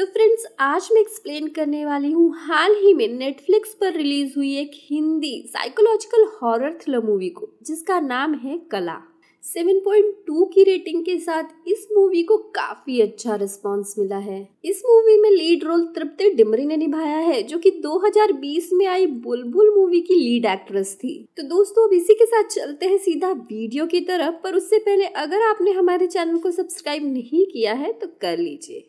तो फ्रेंड्स, आज मैं एक्सप्लेन करने वाली हूँ हाल ही में नेटफ्लिक्स पर रिलीज हुई एक Hindi psychological horror thriller movie को, जिसका नाम है कला। 7.2 की रेटिंग के साथ इस मूवी को काफी अच्छा रिस्पांस मिला है। इस मूवी में लीड रोल तृप्ति डिमरी ने निभाया है, जो कि 2020 में आई बुलबुल मूवी की लीड एक्ट्रेस थी। तो दोस्तों, अब इसी के साथ चलते हैं सीधा वीडियो की तरफ, पर उससे पहले अगर आपने हमारे चैनल को सब्सक्राइब नहीं किया है तो कर लीजिए।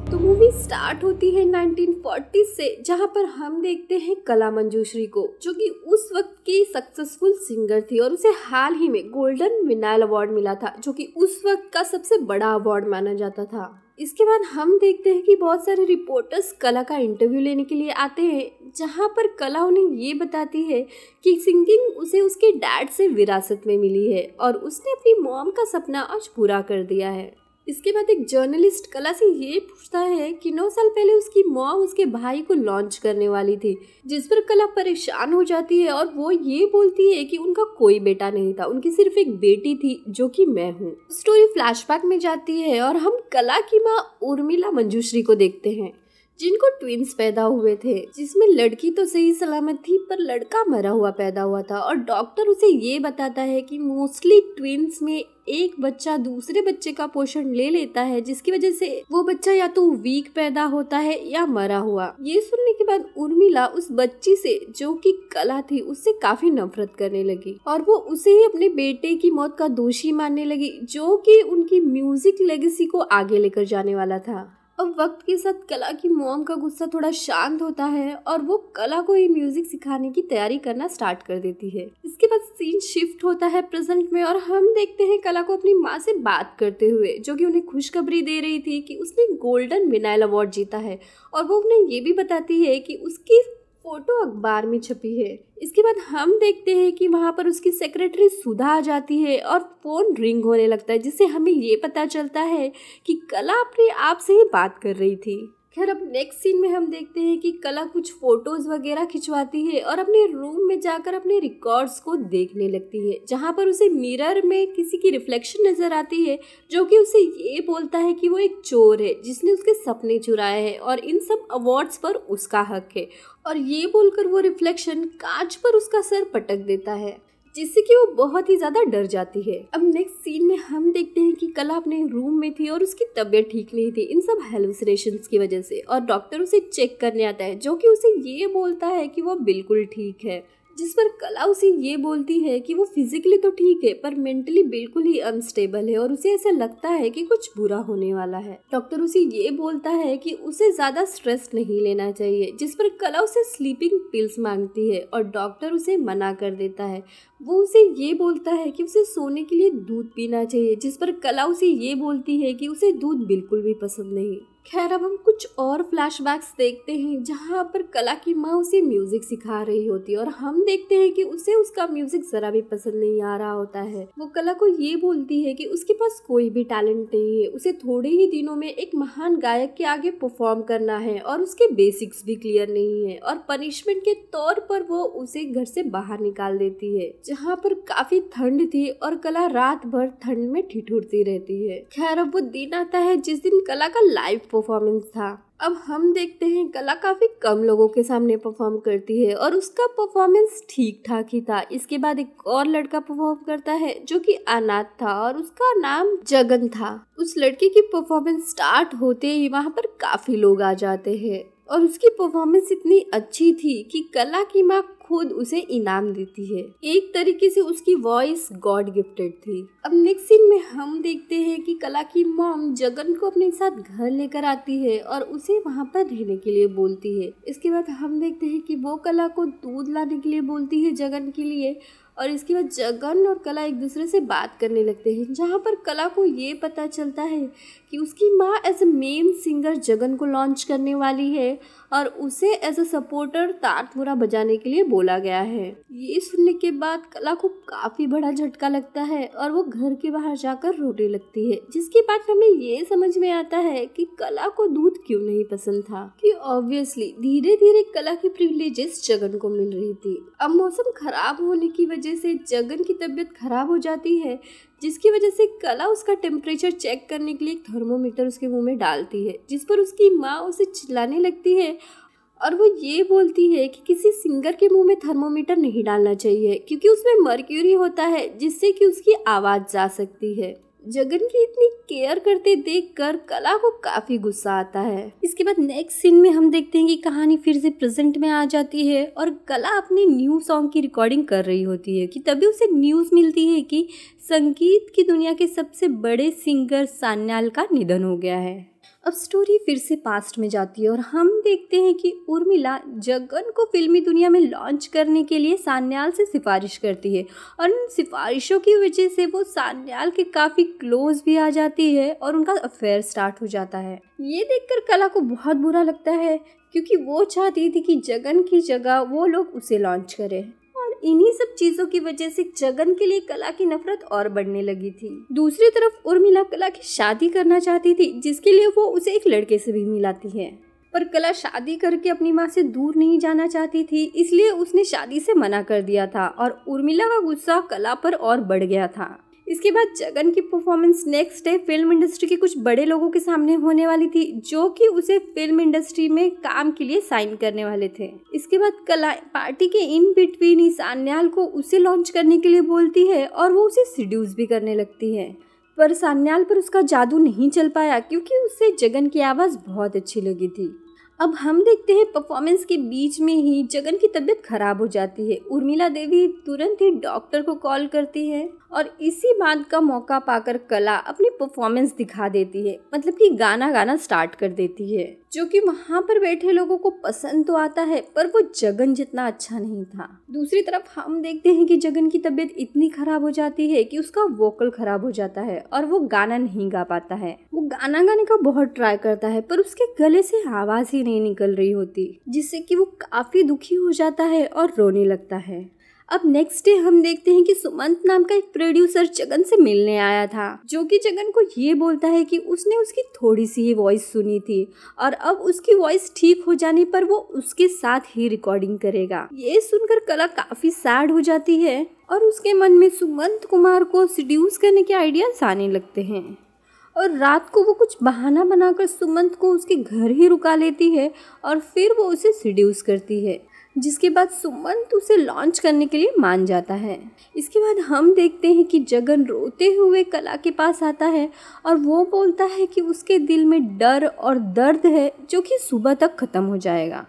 तो मूवी स्टार्ट होती है 1940 से, जहां पर हम देखते हैं कला मंजूश्री को, जो कि उस वक्त की सक्सेसफुल सिंगर थी और उसे हाल ही में गोल्डन विनाइल अवार्ड मिला था, जो कि उस वक्त का सबसे बड़ा अवार्ड माना जाता था। इसके बाद हम देखते हैं कि बहुत सारे रिपोर्टर्स कला का इंटरव्यू लेने के लिए आते हैं, जहां पर कला उन्हें ये बताती है कि सिंगिंग उसे उसके डैड से विरासत में मिली है और उसने अपनी मॉम का सपना आज पूरा कर दिया है। इसके बाद एक जर्नलिस्ट कला से ये पूछता है कि 9 साल पहले उसकी मॉम उसके भाई को लॉन्च करने वाली थी, जिस पर कला परेशान हो जाती है और वो ये बोलती है कि उनका कोई बेटा नहीं था, उनकी सिर्फ एक बेटी थी, जो कि मैं हूँ। स्टोरी फ्लैशबैक में जाती है और हम कला की माँ उर्मिला मंजूश्री को देखते हैं, जिनको ट्विंस पैदा हुए थे, जिसमें लड़की तो सही सलामत थी पर लड़का मरा हुआ पैदा हुआ था। और डॉक्टर उसे ये बताता है कि मोस्टली ट्विंस में एक बच्चा दूसरे बच्चे का पोषण ले लेता है, जिसकी वजह से वो बच्चा या तो वीक पैदा होता है या मरा हुआ। ये सुनने के बाद उर्मिला उस बच्ची से, जो कि कला थी, उससे काफी नफरत करने लगी और वो उसे ही अपने बेटे की मौत का दोषी मानने लगी, जो कि उनकी म्यूजिक लेगेसी को आगे लेकर जाने वाला था। अब वक्त के साथ कला की मॉम का गुस्सा थोड़ा शांत होता है और वो कला को ही म्यूजिक सिखाने की तैयारी करना स्टार्ट कर देती है। इसके बाद सीन शिफ्ट होता है प्रेजेंट में और हम देखते हैं कला को अपनी माँ से बात करते हुए, जो कि उन्हें खुशखबरी दे रही थी कि उसने गोल्डन विनाइल अवार्ड जीता है और वो उन्हें ये भी बताती है कि उसकी फोटो अखबार में छपी है। इसके बाद हम देखते हैं कि वहाँ पर उसकी सेक्रेटरी सुधा आ जाती है और फोन रिंग होने लगता है, जिससे हमें ये पता चलता है कि कला अपने आप से ही बात कर रही थी। खैर, अब नेक्स्ट सीन में हम देखते हैं कि कला कुछ फोटोज वगैरह खिंचवाती है और अपने रूम में जाकर अपने रिकॉर्ड्स को देखने लगती है, जहां पर उसे मिरर में किसी की रिफ्लेक्शन नजर आती है, जो कि उसे ये बोलता है कि वो एक चोर है जिसने उसके सपने चुराए हैं और इन सब अवार्ड्स पर उसका हक है। और ये बोलकर वो रिफ्लेक्शन कांच पर उसका सर पटक देता है, जिससे कि वो बहुत ही ज्यादा डर जाती है। अब नेक्स्ट सीन में हम देखते हैं कि कला अपने रूम में थी और उसकी तबीयत ठीक नहीं थी इन सब हेलुसिनेशंस की वजह से, और डॉक्टर उसे चेक करने आता है, जो कि उसे ये बोलता है कि वो बिल्कुल ठीक है, जिस पर कला उसे ये बोलती है कि वो फिजिकली तो ठीक है पर मेंटली बिल्कुल ही अनस्टेबल है और उसे ऐसा लगता है कि कुछ बुरा होने वाला है। डॉक्टर उसे ये बोलता है कि उसे ज्यादा स्ट्रेस नहीं लेना चाहिए, जिस पर कला उसे स्लीपिंग पिल्स मांगती है और डॉक्टर उसे मना कर देता है। वो उसे ये बोलता है कि उसे सोने के लिए दूध पीना चाहिए, जिस पर कला उसे ये बोलती है कि उसे दूध बिल्कुल भी पसंद नहीं। खैर, अब हम कुछ और फ्लैशबैक्स देखते हैं, जहाँ पर कला की माँ उसे म्यूजिक सिखा रही होती है और हम देखते हैं कि उसे उसका म्यूजिक जरा भी पसंद नहीं आ रहा होता है। वो कला को ये बोलती है कि उसके पास कोई भी टैलेंट नहीं है, उसे थोड़े ही दिनों में एक महान गायक के आगे परफॉर्म करना है और उसके बेसिक्स भी क्लियर नहीं है, और पनिशमेंट के तौर पर वो उसे घर से बाहर निकाल देती है, जहाँ पर काफी ठंड थी और कला रात भर ठंड में ठिठुरती रहती है। खैर, अब वो दिन आता है जिस दिन कला का लाइव परफॉर्मेंस था। अब हम देखते हैं कला काफी कम लोगों के सामने परफॉर्म करती है और उसका परफॉर्मेंस ठीक ठाक ही था। इसके बाद एक और लड़का परफॉर्म करता है, जो कि अनाथ था और उसका नाम जगन था। उस लड़के की परफॉर्मेंस स्टार्ट होते ही वहाँ पर काफी लोग आ जाते हैं और उसकी परफॉर्मेंस इतनी अच्छी थी कि कला की माँ खुद उसे इनाम देती है। एक तरीके से उसकी वॉइस गॉड गिफ्टेड थी। अब नेक्स्ट सीन में हम देखते हैं कि कला की मॉम जगन को अपने साथ घर लेकर आती है और उसे वहाँ पर रहने के लिए बोलती है। इसके बाद हम देखते हैं कि वो कला को दूध लाने के लिए बोलती है जगन के लिए, और इसके बाद जगन और कला एक दूसरे से बात करने लगते हैं, जहाँ पर कला को ये पता चलता है कि उसकी माँ as a main singer Jagan को लॉन्च करने वाली है और उसे एज अ सपोर्टर तानपुरा बजाने के लिए बोला गया है। ये सुनने के बाद कला को काफी बड़ा झटका लगता है और वो घर के बाहर जाकर रोने लगती है, जिसके बाद हमें ये समझ में आता है कि कला को दूध क्यों नहीं पसंद था, कि ऑब्वियसली धीरे धीरे कला की प्रिविलेजेस जगन को मिल रही थी। अब मौसम खराब होने की वजह से जगन की तबीयत खराब हो जाती है, जिसकी वजह से कला उसका टेम्परेचर चेक करने के लिए एक थर्मोमीटर उसके मुंह में डालती है, जिस पर उसकी माँ उसे चिल्लाने लगती है और वो ये बोलती है कि किसी सिंगर के मुंह में थर्मोमीटर नहीं डालना चाहिए क्योंकि उसमें मर्क्यूरी होता है जिससे कि उसकी आवाज जा सकती है। जगन की इतनी केयर करते देखकर कला को काफी गुस्सा आता है। इसके बाद नेक्स्ट सीन में हम देखते हैं कि कहानी फिर से प्रेजेंट में आ जाती है और कला अपनी न्यू सॉन्ग की रिकॉर्डिंग कर रही होती है कि तभी उसे न्यूज मिलती है कि संगीत की दुनिया के सबसे बड़े सिंगर सान्याल का निधन हो गया है। अब स्टोरी फिर से पास्ट में जाती है और हम देखते हैं कि उर्मिला जगन को फिल्मी दुनिया में लॉन्च करने के लिए सान्याल से सिफारिश करती है और इन सिफारिशों की वजह से वो सान्याल के काफ़ी क्लोज भी आ जाती है और उनका अफेयर स्टार्ट हो जाता है। ये देखकर कला को बहुत बुरा लगता है क्योंकि वो चाहती थी कि जगन की जगह वो लोग उसे लॉन्च करें और इन्हीं सब चीजों की वजह से जगन के लिए कला की नफरत और बढ़ने लगी थी। दूसरी तरफ उर्मिला कला की शादी करना चाहती थी, जिसके लिए वो उसे एक लड़के से भी मिलाती है, पर कला शादी करके अपनी माँ से दूर नहीं जाना चाहती थी, इसलिए उसने शादी से मना कर दिया था और उर्मिला का गुस्सा कला पर और बढ़ गया था। इसके बाद जगन की performance next day film industry के कुछ बड़े लोगों के सामने होने वाली थी, जो कि उसे फिल्म इंडस्ट्री में काम के लिए साइन करने वाले थे। इसके बाद कला पार्टी के इन बिटवीन ही सान्याल को उसे लॉन्च करने के लिए बोलती है और वो उसे सीड्यूस भी करने लगती है, पर सान्याल पर उसका जादू नहीं चल पाया क्योंकि उसे जगन की आवाज़ बहुत अच्छी लगी थी। अब हम देखते हैं परफॉर्मेंस के बीच में ही जगन की तबीयत खराब हो जाती है। उर्मिला देवी तुरंत ही डॉक्टर को कॉल करती है और इसी बात का मौका पाकर कला अपनी परफॉर्मेंस दिखा देती है, मतलब कि गाना स्टार्ट कर देती है, जो कि वहाँ पर बैठे लोगों को पसंद तो आता है पर वो जगन जितना अच्छा नहीं था। दूसरी तरफ हम देखते हैं कि जगन की तबीयत इतनी खराब हो जाती है कि उसका वोकल खराब हो जाता है और वो गाना नहीं गा पाता है। वो गाना गाने का बहुत ट्राई करता है पर उसके गले से आवाज ही नहीं निकल रही होती, जिससे कि वो काफी दुखी हो जाता है और रोने लगता है। अब नेक्स्ट डे हम देखते हैं कि सुमंत नाम का एक प्रोड्यूसर जगन से मिलने आया था, जो कि जगन को ये बोलता है कि उसने उसकी थोड़ी सी ही वॉइस सुनी थी और अब उसकी वॉइस ठीक हो जाने पर वो उसके साथ ही रिकॉर्डिंग करेगा। ये सुनकर कला काफी सैड हो जाती है और उसके मन में सुमंत कुमार को सीड्यूस करने के आइडियाज आने लगते हैं और रात को वो कुछ बहाना बनाकर सुमंत को उसके घर ही रुका लेती है और फिर वो उसे सीड्यूस करती है, जिसके बाद सुमंत उसे लॉन्च करने के लिए मान जाता है। इसके बाद हम देखते हैं कि जगन रोते हुए कला के पास आता है और वो बोलता है कि उसके दिल में डर और दर्द है जो कि सुबह तक खत्म हो जाएगा।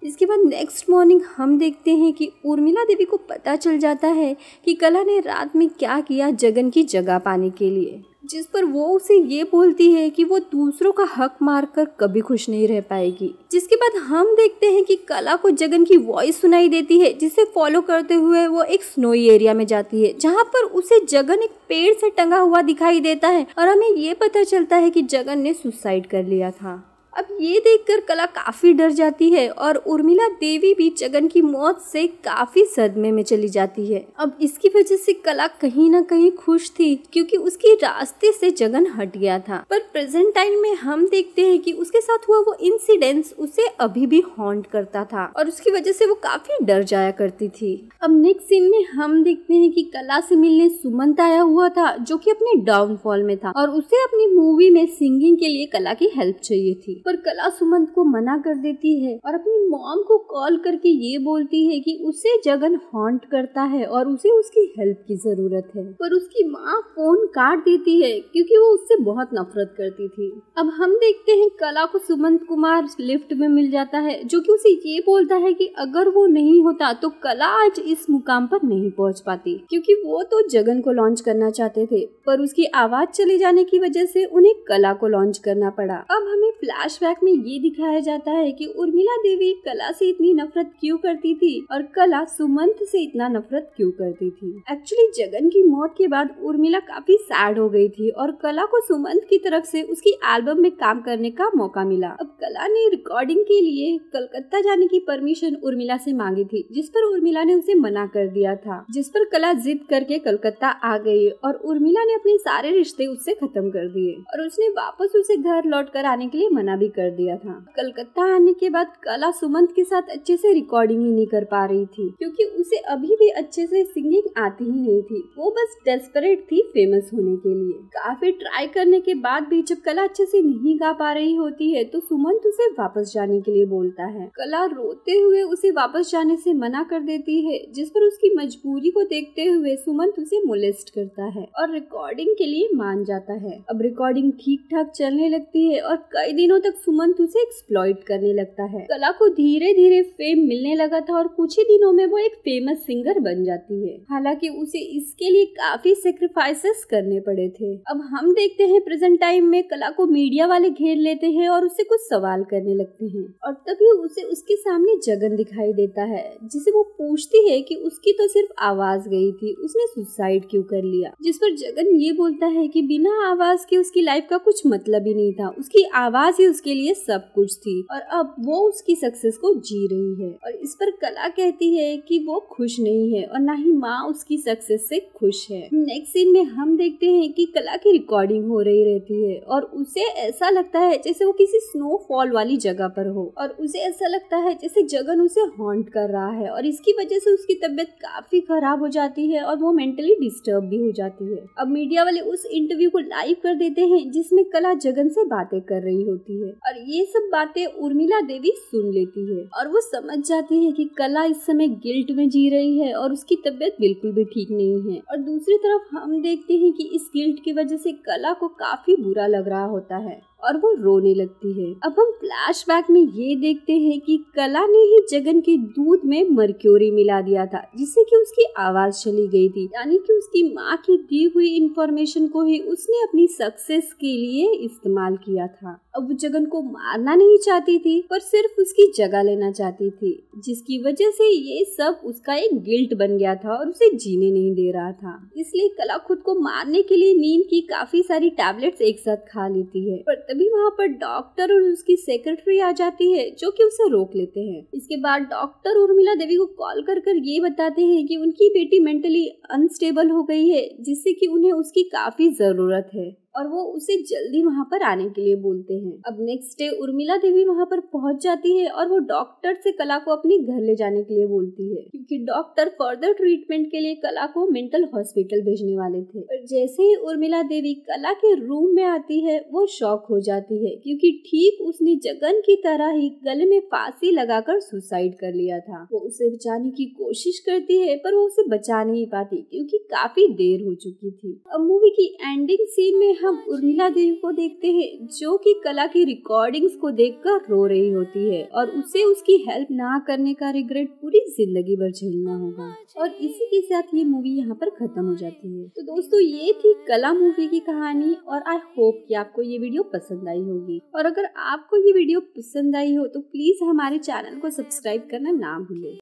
इसके बाद नेक्स्ट मॉर्निंग हम देखते हैं कि उर्मिला देवी को पता चल जाता है कि कला ने रात में क्या किया जगन की जगह पाने के लिए, जिस पर वो उसे ये बोलती है कि वो दूसरों का हक मारकर कभी खुश नहीं रह पाएगी। जिसके बाद हम देखते हैं कि कला को जगन की वॉइस सुनाई देती है, जिसे फॉलो करते हुए वो एक स्नोई एरिया में जाती है, जहाँ पर उसे जगन एक पेड़ से टंगा हुआ दिखाई देता है और हमें ये पता चलता है कि जगन ने सुसाइड कर लिया था। अब ये देखकर कला काफी डर जाती है और उर्मिला देवी भी जगन की मौत से काफी सदमे में चली जाती है। अब इसकी वजह से कला कहीं ना कहीं खुश थी क्योंकि उसके रास्ते से जगन हट गया था, पर प्रेजेंट टाइम में हम देखते हैं कि उसके साथ हुआ वो इंसिडेंट्स उसे अभी भी हॉन्ट करता था और उसकी वजह से वो काफी डर जाया करती थी। अब नेक्स्ट सीन में हम देखते हैं कि कला से मिलने सुमंत आया हुआ था, जो कि अपने डाउनफॉल में था और उसे अपनी मूवी में सिंगिंग के लिए कला की हेल्प चाहिए थी, पर कला सुमंत को मना कर देती है और अपनी मॉम को कॉल करके ये बोलती है कि उसे जगन हॉन्ट करता है और उसे उसकी हेल्प की जरूरत है, पर उसकी माँ फोन काट देती है क्योंकि वो उससे बहुत नफरत करती थी। अब हम देखते हैं कला को सुमंत कुमार लिफ्ट में मिल जाता है, जो कि उसे ये बोलता है कि अगर वो नहीं होता तो कला आज इस मुकाम पर नहीं पहुंच पाती, क्योंकि वो तो जगन को लॉन्च करना चाहते थे पर उसकी आवाज चले जाने की वजह से उन्हें कला को लॉन्च करना पड़ा। अब हमें फ्लैश फ्लैशबैक में ये दिखाया जाता है कि उर्मिला देवी कला से इतनी नफरत क्यों करती थी और कला सुमंत से इतना नफरत क्यों करती थी। एक्चुअली जगन की मौत के बाद उर्मिला काफी सैड हो गई थी और कला को सुमंत की तरफ से उसकी एल्बम में काम करने का मौका मिला। अब कला ने रिकॉर्डिंग के लिए कलकत्ता जाने की परमिशन उर्मिला से मांगी थी, जिस पर उर्मिला ने उसे मना कर दिया था, जिस पर कला जिद करके कलकत्ता आ गई और उर्मिला ने अपने सारे रिश्ते उससे खत्म कर दिए और उसने वापस उसे घर लौट कर आने के लिए मना भी कर दिया था। कलकत्ता आने के बाद कला सुमंत के साथ अच्छे से रिकॉर्डिंग ही नहीं कर पा रही थी, क्योंकि उसे अभी भी अच्छे से सिंगिंग आती ही नहीं थी। वो बस डेस्परेट थी फेमस होने के लिए। काफी ट्राई करने के बाद भी जब कला अच्छे से नहीं गा पा रही होती है तो सुमंत उसे वापस जाने के लिए बोलता है। कला रोते हुए उसे वापस जाने से मना कर देती है, जिस पर उसकी मजबूरी को देखते हुए सुमंत उसे मोलेस्ट करता है और रिकॉर्डिंग के लिए मान जाता है। अब रिकॉर्डिंग ठीक ठाक चलने लगती है और कई दिनों तक सुमंत उसे एक्सप्लॉइट करने लगता है। कला को धीरे धीरे फेम मिलने लगा था और कुछ ही दिनों में वो एक फेमस सिंगर बन जाती है। हालांकि उसे इसके लिए काफी सेक्रीफाइसेस करने पड़े थे। अब हम देखते हैं प्रेजेंट टाइम में कला को मीडिया वाले घेर लेते हैं और उससे कुछ सवाल करने लगते हैं और तभी उसे उसके सामने जगन दिखाई देता है, जिसे वो पूछती है कि उसकी तो सिर्फ आवाज गई थी, उसने सुसाइड क्यों कर लिया। जिस पर जगन ये बोलता है कि बिना आवाज के उसकी लाइफ का कुछ मतलब ही नहीं था, उसकी आवाज ही उसके लिए सब कुछ थी और अब वो उसकी सक्सेस को जी रही है। और इस पर कला कहती है कि वो खुश नहीं है और ना ही माँ उसकी सक्सेस से खुश है। नेक्स्ट सीन में हम देखते हैं कि कला की रिकॉर्डिंग हो रही रहती है और उसे ऐसा लगता है जैसे वो किसी स्नोफॉल वाली जगह पर हो और उसे ऐसा लगता है जैसे जगन उसे हॉन्ट कर रहा है और इसकी वजह से उसकी तबीयत काफी खराब हो जाती है और वो मेंटली डिस्टर्ब भी हो जाती है। अब मीडिया वाले उस इंटरव्यू को लाइव कर देते हैं जिसमें कला जगन से बातें कर रही होती है और ये सब बातें उर्मिला देवी सुन लेती है और वो समझ जाती है कि कला इस समय गिल्ट में जी रही है और उसकी तबीयत बिल्कुल भी ठीक नहीं है। और दूसरी तरफ हम देखते हैं कि इस गिल्ट की वजह से कला को काफी बुरा लग रहा होता है और वो रोने लगती है। अब हम फ्लैशबैक में ये देखते हैं कि कला ने ही जगन के दूध में मर्क्यूरी मिला दिया था, जिससे कि उसकी आवाज चली गई थी। यानी कि उसकी माँ की दी हुई इंफॉर्मेशन को ही उसने अपनी सक्सेस के लिए इस्तेमाल किया था। अब वो जगन को मारना नहीं चाहती थी, पर सिर्फ उसकी जगह लेना चाहती थी, जिसकी वजह से ये सब उसका एक गिल्ट बन गया था और उसे जीने नहीं दे रहा था। इसलिए कला खुद को मारने के लिए नींद की काफी सारी टैबलेट्स एक साथ खा लेती है, पर तभी वहाँ पर डॉक्टर और उसकी सेक्रेटरी आ जाती है जो कि उसे रोक लेते हैं। इसके बाद डॉक्टर उर्मिला देवी को कॉल कर ये बताते हैं कि उनकी बेटी मेंटली अनस्टेबल हो गई है, जिससे कि उन्हें उसकी काफी जरूरत है और वो उसे जल्दी वहाँ पर आने के लिए बोलते हैं। अब नेक्स्ट डे उर्मिला देवी वहाँ पर पहुँच जाती है और वो डॉक्टर से कला को अपने घर ले जाने के लिए बोलती है, क्योंकि डॉक्टर फर्दर ट्रीटमेंट के लिए कला को मेंटल हॉस्पिटल भेजने वाले थे। और जैसे ही उर्मिला देवी कला के रूम में आती है वो शॉक हो जाती है, क्योंकि ठीक उसने जगन की तरह ही गले में फांसी लगाकर सुसाइड कर लिया था। वो उसे बचाने की कोशिश करती है पर वो उसे बचा नहीं पाती, क्योंकि काफी देर हो चुकी थी। अब मूवी की एंडिंग सीन में हम उर्मिला देवी को देखते हैं जो कि कला की रिकॉर्डिंग्स को देखकर रो रही होती है और उसे उसकी हेल्प ना करने का रिग्रेट पूरी जिंदगी भर झेलना होगा। और इसी के साथ ये मूवी यहाँ पर खत्म हो जाती है। तो दोस्तों ये थी कला मूवी की कहानी और आई होप कि आपको ये वीडियो पसंद आई होगी। और अगर आपको ये वीडियो पसंद आई हो तो प्लीज हमारे चैनल को सब्सक्राइब करना ना भूलें।